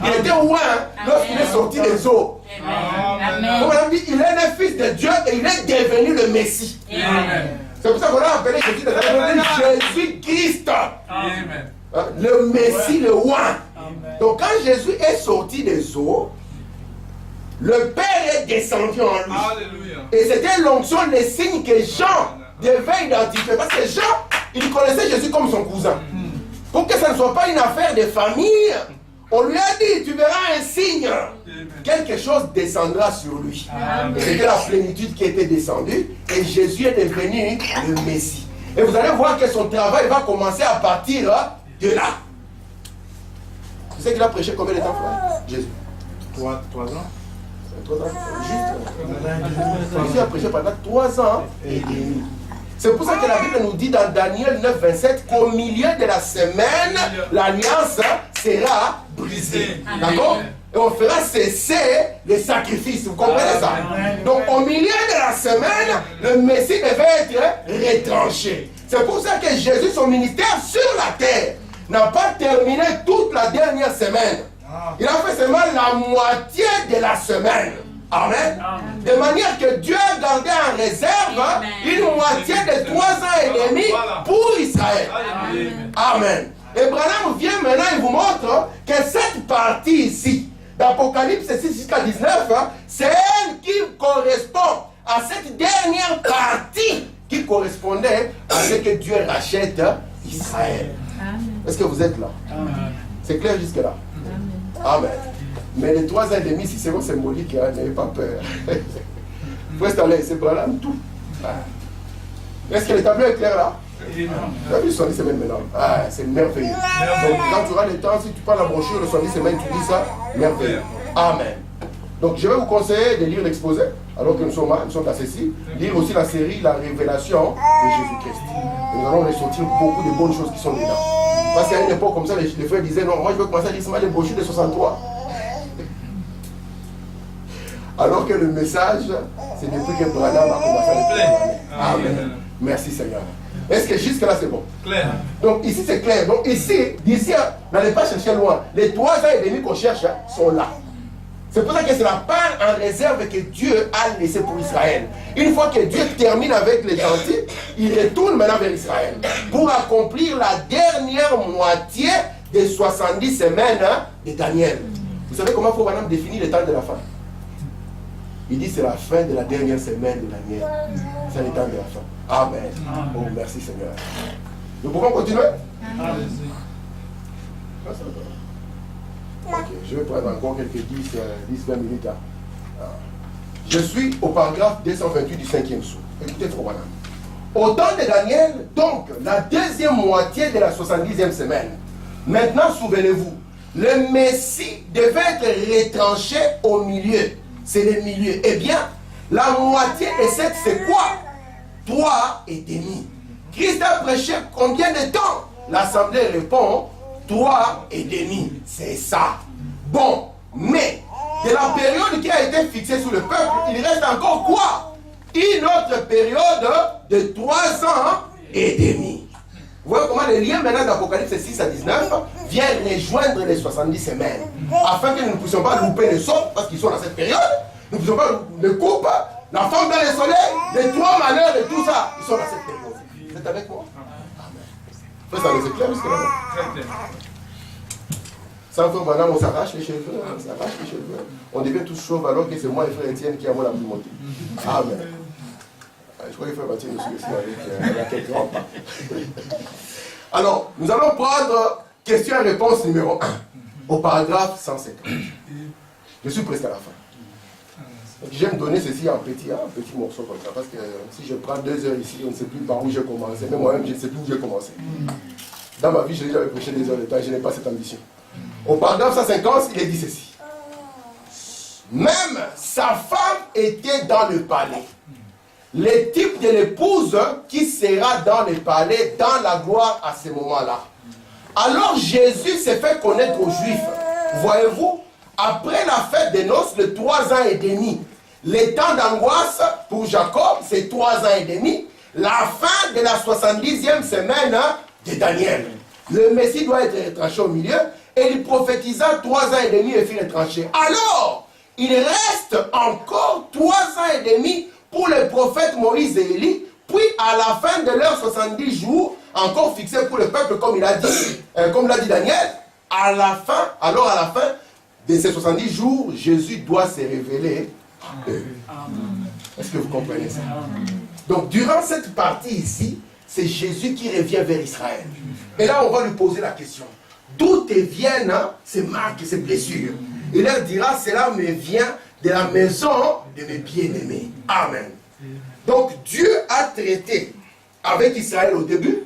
il était oint lorsqu'il est sorti des eaux. Branham dit il est le fils de Dieu et il est devenu le Messie. C'est pour ça qu'on a appelé Jésus Jésus-Christ. Le Messie, le oint. Donc quand Jésus est sorti des eaux, le Père est descendu en lui. Alléluia. Et c'était l'onction, les signes que Jean devait identifier. Parce que Jean, il connaissait Jésus comme son cousin. Pour que ça ne soit pas une affaire de famille, on lui a dit, tu verras un signe. Quelque chose descendra sur lui. Et c'était la plénitude qui était descendue. Et Jésus est devenu le Messie. Et vous allez voir que son travail va commencer à partir de là. Tu sais qu'il a prêché combien de temps, frère? Jésus? 3 ans. 3 ans. Juste. Jésus a prêché pendant 3 ans et demi. C'est pour ça que la Bible nous dit dans Daniel 9, 27 qu'au milieu de la semaine, l'alliance sera brisée. D'accord? Et on fera cesser les sacrifices. Vous comprenez ça? Donc au milieu de la semaine, le Messie devait être retranché. C'est pour ça que Jésus, son ministère sur la terre, n'a pas terminé toute la dernière semaine. Il a fait seulement la moitié de la semaine. Amen. De manière que Dieu a gardé en réserve une moitié de 3 ans et demi pour Israël. Amen. Et Branham vient maintenant, il vous montre que cette partie ici, d'Apocalypse 6 jusqu'à 19, c'est elle qui correspond à cette dernière partie qui correspondait à ce que Dieu rachète Israël. Est-ce que vous êtes là? C'est clair jusque-là? Amen. Mais les 3 ans et demi, si c'est vraiment symbolique, n'ayez pas peur. Faut rester à l'aise, c'est pas là, tout. Est-ce que le tableau est clair là? Tu as vu le 70 semaines maintenant? Ah, c'est merveilleux. Donc quand tu auras le temps, si tu prends la brochure, le 70 semaines, tu dis ça, merveilleux. Amen. Donc je vais vous conseiller de lire l'exposé. alors que nous sommes à ceci, lire aussi la série La Révélation de Jésus-Christ. Nous allons ressortir beaucoup de bonnes choses qui sont dedans. Parce qu'à une époque comme ça, les frères disaient non, moi je veux commencer à lire seulement les brochures de 63. Alors que le message, c'est depuis que Branham a commencé à le faire. Amen. Merci Seigneur. Est-ce que jusque-là c'est bon? Clair. Donc ici c'est clair. Donc ici, d'ici, n'allez pas chercher loin. Les 3 ans et demi qu'on cherche sont là. C'est pour ça que c'est la part en réserve que Dieu a laissée pour Israël. Une fois que Dieu termine avec les gentils, il retourne maintenant vers Israël pour accomplir la dernière moitié des 70 semaines de Daniel. Vous savez comment faut maintenant définir le temps de la fin? Il dit c'est la fin de la dernière semaine de Daniel. C'est le temps de la fin. Amen. Oh, merci Seigneur. Nous pouvons continuer? Allez-y. Ok, je vais prendre encore quelques 10-20 minutes. Je suis au paragraphe 228 du 5e sous. Écoutez, Frère Branham. Au temps de Daniel, donc, la deuxième moitié de la 70e semaine. Maintenant, souvenez-vous, le Messie devait être retranché au milieu. C'est le milieu. Eh bien, la moitié de cette, c'est quoi? 3 et demi. Christ a prêché combien de temps? L'assemblée répond 3 et demi. C'est ça. Bon, mais de la période qui a été fixée sur le peuple, il reste encore quoi? Une autre période de 3 ans et demi. Vous voyez comment le lien maintenant d'Apocalypse 6 à 19 vient rejoindre les 70 semaines. Afin que nous ne puissions pas louper les sauts, parce qu'ils sont dans cette période, nous ne puissions pas le couper, la femme dans le soleil, les 3 malheurs et tout ça, ils sont dans cette période. Vous êtes avec moi? Amen. Ça les éclaire jusque là. Très clair. Sans faire maintenant, on s'arrache les cheveux, on s'arrache les cheveux. On devient tous chauves alors que c'est moi et frère Étienne qui avons la plus montée. Amen. Je crois que frère Mathieu nous suit aussi avec quelques repas. Alors, nous allons prendre question et réponse numéro 1 au paragraphe 150. Je suis presque à la fin. J'aime donner ceci en petit morceau comme ça, parce que si je prends 2 heures ici, on ne sait plus par où j'ai commencé. Même moi-même, je ne sais plus où j'ai commencé. Dans ma vie, j'ai déjà prêché des heures de temps, je n'ai pas cette ambition. Au paragraphe 150, il est dit ceci. Même sa femme était dans le palais. Le type de l'épouse qui sera dans le palais, dans la gloire à ce moment-là. Alors Jésus s'est fait connaître aux Juifs. Voyez-vous, après la fête des noces, de 3 ans et demi, le temps d'angoisse pour Jacob, c'est 3 ans et demi, la fin de la 70e semaine de Daniel. Le Messie doit être retranché au milieu, et il prophétisa 3 ans et demi et fut retranché. Alors, il reste encore 3 ans et demi pour les prophètes Moïse et Élie, puis à la fin de leurs 70 jours, encore fixés pour le peuple, comme il a dit, comme l'a dit Daniel, à la fin de ces 70 jours, Jésus doit se révéler à eux. Est-ce que vous comprenez ça? Donc, durant cette partie ici, c'est Jésus qui revient vers Israël. Et là, on va lui poser la question. D'où te viennent ces marques et ces blessures? Il leur dira, cela me vient de la maison de mes bien-aimés. Amen. Donc, Dieu a traité avec Israël au début.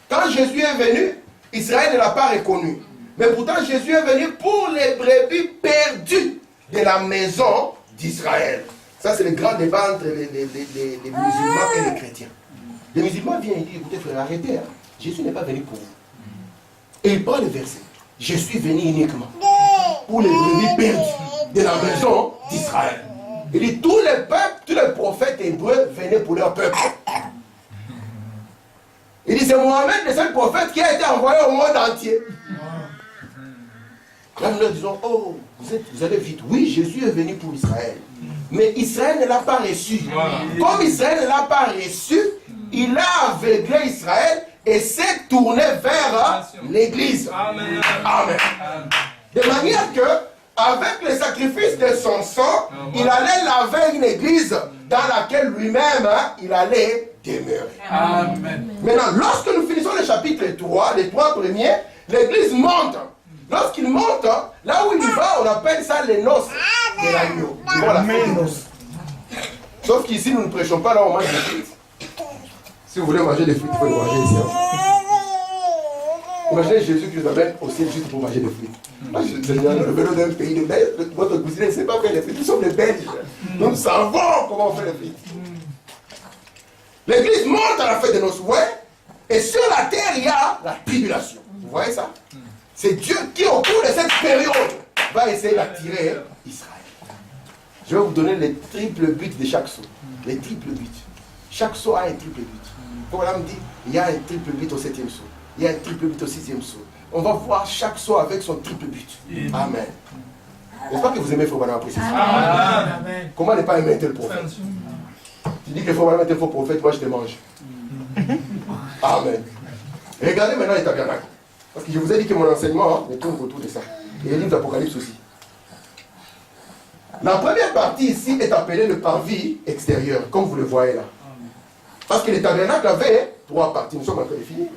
Quand Jésus est venu, Israël ne l'a pas reconnu. Mais pourtant, Jésus est venu pour les brebis perdues de la maison d'Israël. Ça, c'est le grand débat entre les musulmans et les chrétiens. Les musulmans viennent et disent, écoutez frère, arrêtez. Jésus n'est pas venu pour vous. Et il prend le verset. Je suis venu uniquement pour les brebis perdues de la maison d'Israël. Il dit, tous les peuples, tous les prophètes hébreux venaient pour leur peuple. Il dit, c'est Mohamed, le seul prophète qui a été envoyé au monde entier. Là, nous leur disons, oh, vous allez vite. Oui, Jésus est venu pour Israël. Mais Israël ne l'a pas reçu. Comme Israël ne l'a pas reçu, il a aveuglé Israël et s'est tourné vers l'église. Amen. Amen. De manière que, avec le sacrifice de son sang, il allait laver une église dans laquelle lui-même, il allait demeurer. Amen. Maintenant, lorsque nous finissons le chapitre 3, les 3 premiers, l'église monte. Lorsqu'il monte, là où il va, on appelle ça les noces de l'agneau. Ils vont la fête des noces. Sauf qu'ici, nous ne prêchons pas, là on mange des frites. Si vous voulez manger des frites, il faut les manger ici. Imaginez Jésus qui nous amène au ciel juste pour manger des fruits. Seigneur, nous venons d'un pays de Belge, votre cousine ne sait pas faire les frites. Nous sommes des Belges. Nous savons comment on fait les frites. L'église monte à la fête de nos souhaits et sur la terre il y a la tribulation. Vous voyez ça? C'est Dieu qui au cours de cette période va essayer d'attirer Israël. Je vais vous donner les triples buts de chaque saut. Les triples buts. Chaque saut a un triple but. Voilà me dit, il y a un triple but au 7e saut. Il y a un triple but au 6e saut. On va voir chaque saut avec son triple but. Amen. J'espère que vous aimez Frère Branham apprécier ça. Amen. Comment ne pas aimer un tel prophète? Tu dis que Frère Branham est un faux prophète, moi je te mange. Amen. Et regardez maintenant les tabernacles. Parce que je vous ai dit que mon enseignement tourne autour de ça. Et les livres d'Apocalypse aussi. La première partie ici est appelée le parvis extérieur, comme vous le voyez là. Parce que les tabernacles avaient 3 parties, nous sommes en train de finir.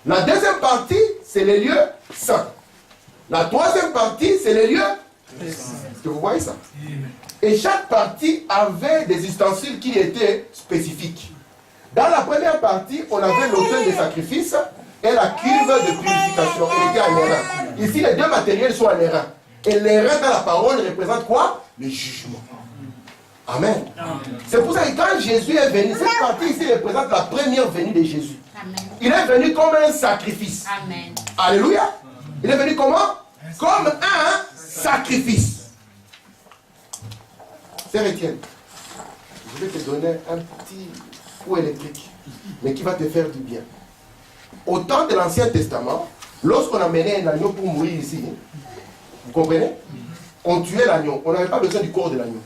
La deuxième partie, c'est les lieux saints. La troisième partie, c'est les lieux. Est-ce que vous voyez ça? Et chaque partie avait des ustensiles qui étaient spécifiques. Dans la première partie, on avait l'autel de sacrifice et la cuve de purification. Elle était en airain. Ici, les deux matériels sont en airain. Et l'airain dans la parole représente quoi? Le jugement. Amen. C'est pour ça que quand Jésus est venu, cette partie ici représente la première venue de Jésus. Amen. Il est venu comme un sacrifice. Amen. Alléluia. Il est venu comment? Comme un sacrifice. Sœur Étienne, je vais te donner un petit coup électrique, mais qui va te faire du bien. Au temps de l'Ancien Testament, lorsqu'on amenait un agneau pour mourir ici, vous comprenez? On tuait l'agneau. On n'avait pas besoin du corps de l'agneau.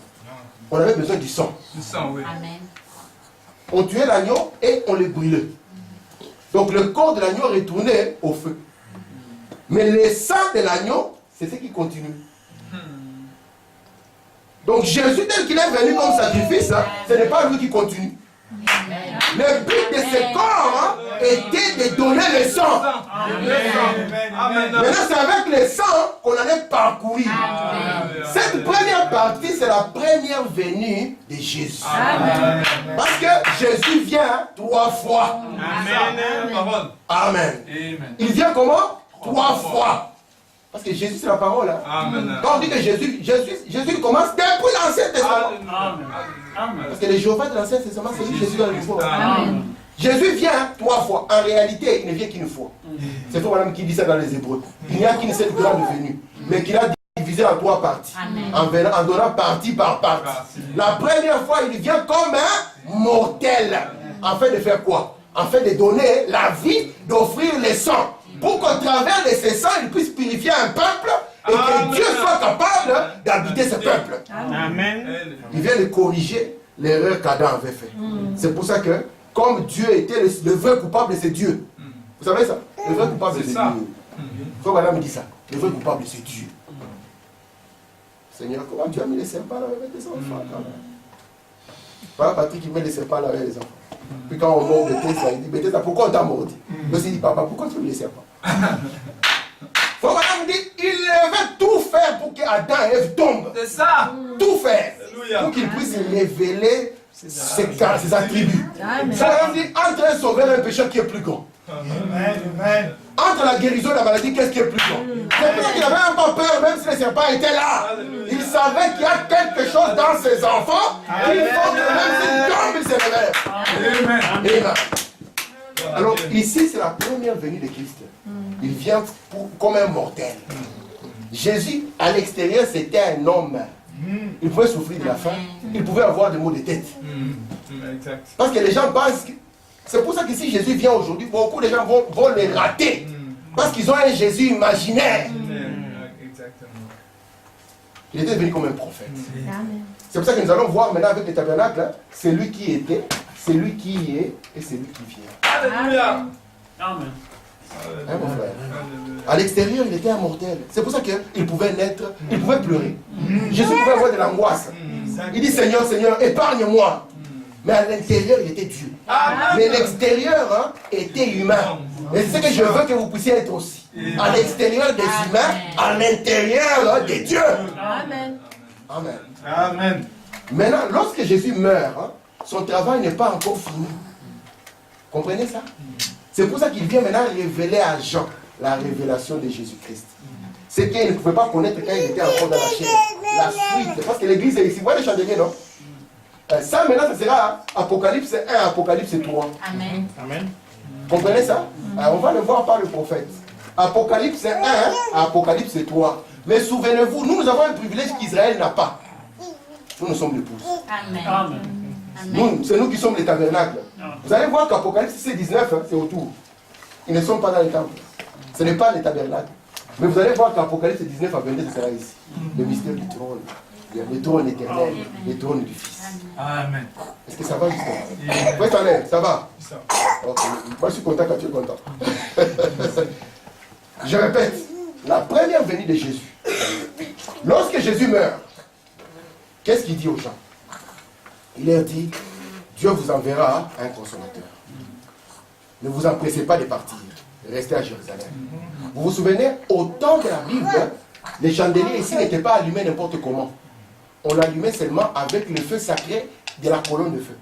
On avait besoin du sang. Du sang, oui. Amen. On tuait l'agneau et on le brûlait. Donc le corps de l'agneau retournait au feu. Mais le sang de l'agneau, c'est ce qui continue. Donc Jésus, tel qu'il est venu comme sacrifice, ce n'est pas lui qui continue. Le but de ce corps était de donner le sang. Maintenant, c'est avec le sang qu'on allait parcourir. Cette première partie, c'est la première venue de Jésus. Parce que Jésus vient 3 fois. Amen. Amen. Amen. Il vient comment? 3 fois. Parce que Jésus, c'est la parole. Amen. Quand on dit que Jésus commence depuis l'Ancien Testament. Amen. Parce que les Jéhovah de l'Ancien Testament, c'est lui Jésus dans le Nouveau. Amen. Jésus vient 3 fois. En réalité, il ne vient qu'une fois. C'est toi, madame, qui dit ça dans les Hébreux. Il n'y a qu'une seule grande venue. Mais qu'il a divisé en 3 parties. En donnant partie par partie. La première fois, il vient comme un mortel. Afin de faire quoi? Afin de donner la vie, d'offrir le sang. Pour qu'au travers de ce sang, il puisse purifier un peuple et que Dieu soit capable d'habiter ce peuple. Amen. Il vient de corriger l'erreur qu'Adam avait fait. C'est pour ça que, comme Dieu était le vrai coupable, c'est Dieu. Vous savez ça? Le vrai coupable, c'est Dieu. Faut que madame me dise ça. Le vrai coupable, c'est Dieu. Seigneur, comment tu as mis les serpents là avec les enfants quand même? Voilà Patrick qui met les serpents là avec les enfants. Puis quand on mord Bethesda, il dit Bethesda, pourquoi on t'a mordi? Il dit papa, pourquoi tu mets les serpents? Faut que madame dise, il avait tout faire pour qu'Adam et Ève tombent. C'est ça. Tout faire. Alléluia. Pour qu'il puisse révéler ses attributs. Ça veut dire entre un sauveur et un pécheur qui est plus grand. Amen. Entre la guérison et la maladie, qu'est-ce qui est plus grand? C'est pour ça qu'il n'avait même pas peur, même si les serpents étaient là. Il savait qu'il y a quelque chose dans ses enfants qu'il faut que même s'ils tombent, ils se révèlent. Amen. Amen. Alors ici, c'est la première venue de Christ. Il vient comme un mortel. Jésus, à l'extérieur, c'était un homme. Il pouvait souffrir de la faim. Il pouvait avoir des maux de tête. Exact. Parce que les gens pensent que... C'est pour ça que si Jésus vient aujourd'hui, beaucoup de gens vont les rater. Parce qu'ils ont un Jésus imaginaire. Exactement. Il était venu comme un prophète. C'est pour ça que nous allons voir maintenant avec les tabernacles, c'est lui qui était, c'est lui qui est et c'est lui qui vient. Alléluia. Amen. Hein, mon frère? À l'extérieur, il était un mortel. C'est pour ça qu'il pouvait naître, il pouvait pleurer. Jésus pouvait avoir de l'angoisse. Il dit Seigneur, Seigneur, épargne-moi. Mais à l'intérieur, il était Dieu. Mais l'extérieur était humain. Et c'est ce que je veux que vous puissiez être aussi. À l'extérieur des humains, à l'intérieur des dieux. Amen. Amen. Amen. Maintenant, lorsque Jésus meurt, son travail n'est pas encore fini. Comprenez ça? C'est pour ça qu'il vient maintenant révéler à Jean la révélation de Jésus-Christ. C'est qu'il ne pouvait pas connaître quand il était encore dans la chair. La suite. Parce que l'église est ici. Vous voyez les chandeliers, non? Ça, maintenant, ça sera Apocalypse 1, Apocalypse 3. Amen. Amen. Vous comprenez ça? Alors, on va le voir par le prophète. Apocalypse 1, Apocalypse 3. Mais souvenez-vous, nous avons un privilège qu'Israël n'a pas. Nous sommes l'épouse. Amen. Amen. Amen. C'est nous qui sommes les tabernacles. Vous allez voir qu'Apocalypse 19, c'est autour. Ils ne sont pas dans les temples. Ce n'est pas les tabernacles. Mais vous allez voir qu'Apocalypse 19 à 22, ce sera ici. Le mystère du trône. Le trône éternel. Le trône du Fils. Amen. Est-ce que ça va justement? Oui, ça va. Ça va? Ça. Ok. Moi, je suis content quand tu es content. Je répète, la première venue de Jésus. Lorsque Jésus meurt, qu'est-ce qu'il dit aux gens? Il leur dit, Dieu vous enverra un consolateur. Ne vous empressez pas de partir. Restez à Jérusalem. Vous vous souvenez, au temps de la Bible, les chandeliers ici n'étaient pas allumés n'importe comment. On l'allumait seulement avec le feu sacré de la colonne de feu.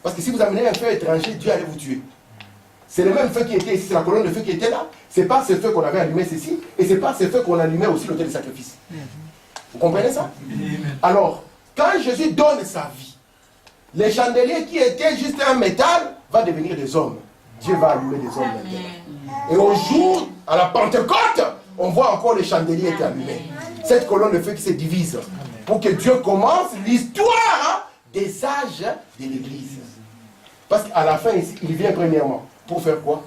Parce que si vous amenez un feu étranger, Dieu allait vous tuer. C'est le même feu qui était ici, c'est la colonne de feu qui était là. C'est pas ce feu qu'on avait allumé ceci, et c'est pas ce feu qu'on allumait aussi l'autel de sacrifice. Vous comprenez ça? Alors, quand Jésus donne sa vie, les chandeliers qui étaient juste un métal va devenir des hommes. Dieu va allumer des hommes maintenant. Et au jour, à la Pentecôte, on voit encore les chandeliers étaient allumés. Cette colonne de feu qui se divise pour que Dieu commence l'histoire des âges de l'Église. Parce qu'à la fin ici, il vient premièrement pour faire quoi?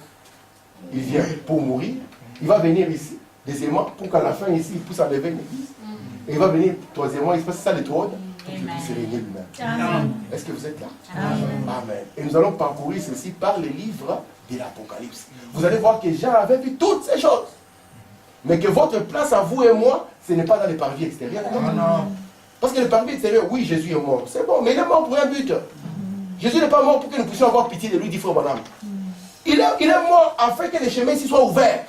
Il vient pour mourir. Il va venir ici, deuxièmement, pour qu'à la fin ici, il puisse enlever une église. Et il va venir, troisièmement, il se passe ça le trône, pour qu'il puisse régner lui-même. Est-ce que vous êtes là? Amen. Et nous allons parcourir ceci par les livres de l'Apocalypse. Vous allez voir que Jean avait vu toutes ces choses. Mais que votre place à vous et moi, ce n'est pas dans les parvis extérieurs. Non. Parce que le parvis extérieur, oui, Jésus est mort. C'est bon, mais il est mort pour un but. Jésus n'est pas mort pour que nous puissions avoir pitié de lui, dit frère Branham. Il est mort afin que les chemins ici soient ouverts.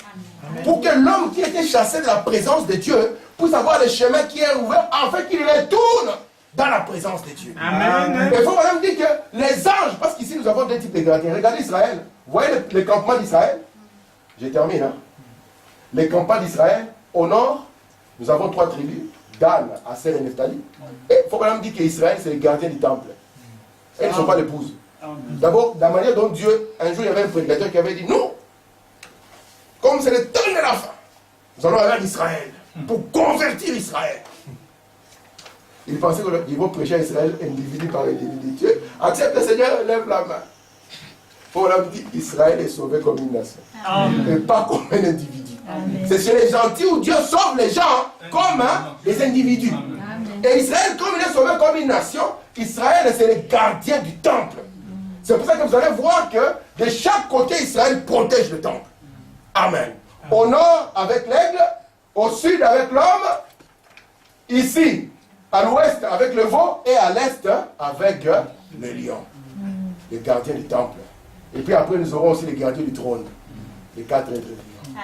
Pour que l'homme qui était chassé de la présence de Dieu puisse avoir le chemin qui est ouvert afin qu'il retourne dans la présence de Dieu. Amen. Il faut même dire que les anges, parce qu'ici nous avons deux types de gardiens. Regardez Israël. Vous voyez le campement d'Israël? Je termine. Hein? Les campements d'Israël, au nord, nous avons trois tribus, Dan, Aser et Nephtali. Et il faut quand même dire qu'Israël, c'est les gardiens du temple. Elles ne sont pas l'épouse. D'abord, de la manière dont Dieu, un jour, il y avait un prédicateur qui avait dit, nous, comme c'est le temps de la fin, nous allons aller en Israël pour convertir Israël. Ils pensaient qu'ils vont prêcher à Israël individu par individu. Dieu, accepte le Seigneur, lève la main. Pour leur dire, Israël est sauvé comme une nation. Et pas comme un individu. C'est chez les gentils où Dieu sauve les gens comme des individus. Et Israël, comme il est sauvé comme une nation, Israël, c'est le gardien du temple. C'est pour ça que vous allez voir que de chaque côté, Israël protège le temple. Amen. Au nord, avec l'aigle. Au sud, avec l'homme. Ici, à l'ouest, avec le veau. Et à l'est, avec le lion. Les gardiens du temple. Et puis après, nous aurons aussi les gardiens du trône. Les quatre êtres vivants.